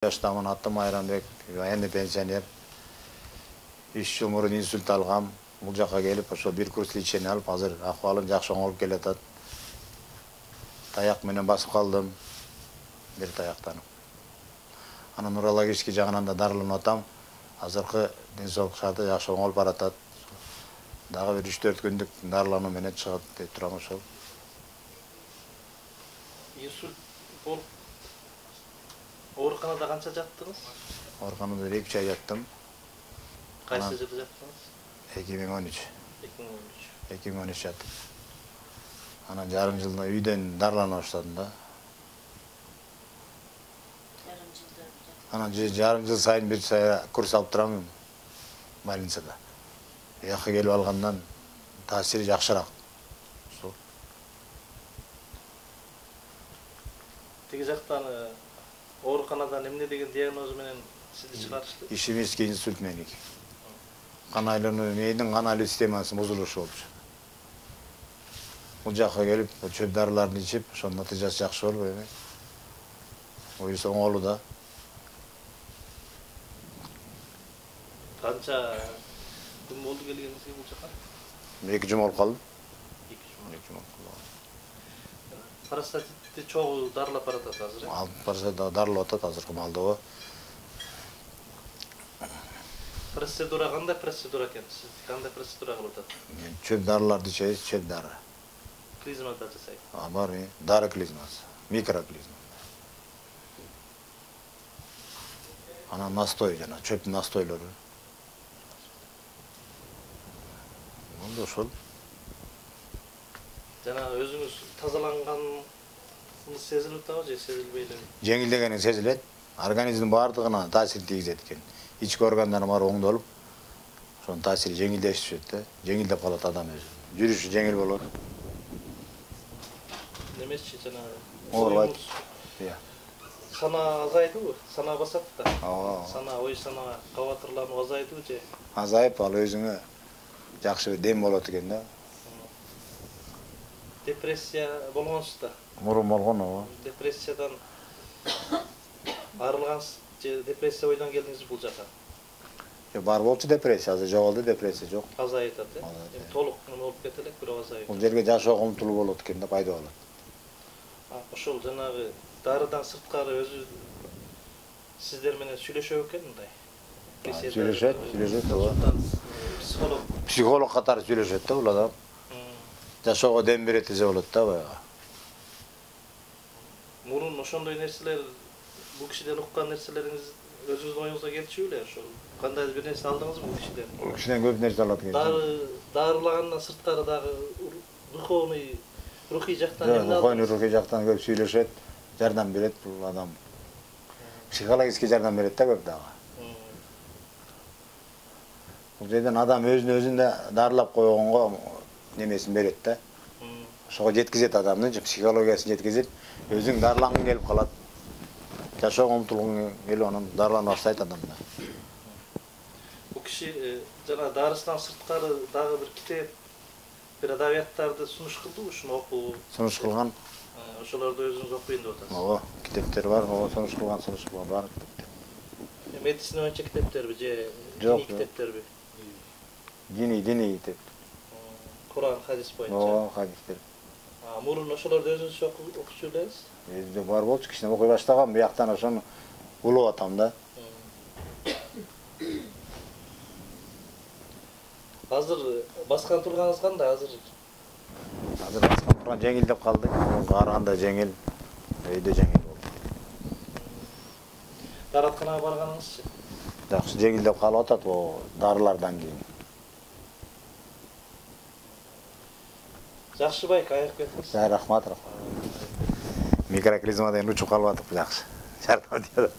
Жаштамын, аттым Айранбек, енді пенсионер. 3 жыл мурун инсульт алгам. Бул жакка келип, ошо бир курс лечение алып, азыр акыбалым жакшы оңолуп келатат. Таяк менен басып калдым. Бир таяктан. Анан урологический жагынан да дарыланып атам. Азыркы ден шарты жакшы оңолуп баратат. Дагы бир 3-4 күндүк дарылануу менен чыгат деп турам ошол. Инсульт болуп ооруканада канча жаттыңыз? Ооруканада 2 ай жаттым. Кайсы жылы жаттыңыз? 2013. 2013 жаттым. Анан жарым жылда үйдөн дарылана баштадым да. Анан жарым жыл сайын бир курс алып турам больницада. Жакка келип алгандан таасири жакшыраак. Тиги жактан ооруканадан эмне деген диагноз менен сизди чыгарышты? Ишемический инсульт меники. Кан айлануу мээдин кан айлуу системасы бузулушу болчу. Бул жакка келип, чөп дарыларды ичип, ошонун натыйжасы жакшы болуп эми. Оюсу оңолууда. Канча күн болду келгениңизге бул жакка? 2 жума болуп калды. 2 жума. Простатитти чогуу дарылап баратат азыр. Алып барса да дарылап атат азыркы маалда. Процедура кандай процедура экен? Сиз кандай процедура кылып атат? Чөп дарыларды ичебиз, чөп дары. Клизма да жасайт. Бар, дары клизмасы, микроклизма. Анан настой жана чөптүн настойлору. Монда ошол. Жана өзүңүз тазаланганыңыз сезилип атабы же сезилбейби? Жеңилдегени сезилет. Организмдин баардыгына таасир тийгизет экен. Ички органдары бар оңдолуп, ошонун таасири жеңилдешип да, жеңилдеп калат адам өзү. Жүрүшү жеңил болот. Немечи жанагы Оорубайт. Иә. Сана азайдыбы? Сана басат да. Сана, ой сана кабатырлануу азайдыбы же? Азайып, ал өзүңө жакшы дем болот экен да. Депрессия болгонсуз да. Мурун болгон, Депрессиядан арылгансыз же депрессия ойдон келдиңиз бул жака? Бар болчу депрессия, азыр жоголду, депрессия жок. Азайып атат, толук болуп кете элек, бирок азайып. Бул жерге жашоого умтулуу болот экен да, пайда болот. Ошол жанагы дарыдан сырткары өзү сиздер менен сүйлөшөбү экен мындай? Сүйлөшөт, Психолог. Психолог катары сүйлөшөт да бул адам. Жашоого дем берет десе болот да баягы. Мурун ошондой нерселер, бул кишиден уккан нерселериңиз өзүңүздүн оюңузга келчү беле? Ошол кандай бир нерсе алдыңызбы бул кишиден? Бул кишиден көп нерсе алат экен. Дарылагандан сырткары дагы рухий жактан эмне алдыңыз? Рухий жактан көп сүйлөшөт, жардам берет бул адам. Психологический жардам берет да көп дагы. Бул жерден адам өзүн да дарылап койгонго немесин берет да. Ошого жеткизет адамдын психологиясын жеткизип, өзүң дарылангың келип калат. Жашоого умтулгун келип анан дарылана баштайт адамда. Бул киши жана дарысынан сырткары дагы бир китеп, бир адабияттарды сунуш кылдыбы, ушуну окуу? Сунуш кылган. Ошолорду өзүңүз окуйын деп атасыз. Ооба, китептер бар, сунуш кылган бар. Медицина боюнча китептерби же диний китептерби? Диний китеп. Куран, хадис боюнча. Ооба, хадистер. Мурун ошолорду өзүңүз окучу элеңиз? Өзү бар болчу, кичине окуй баштагам, бияктан ошону улуп атам да. Азыр баскан турганыңыз кандай азыр? Азыр баскан турган жеңилдеп калды. Караганда жеңил, өйдө жеңил болду. Даратканага барганыңызчы? Жакшы жеңилдеп калып атат бул дарылардан кийин. Жакшы байк, аяк кетиңиз. Рахмат. Микроклизмадан учуп калып атып, жакшы. Жардам берет.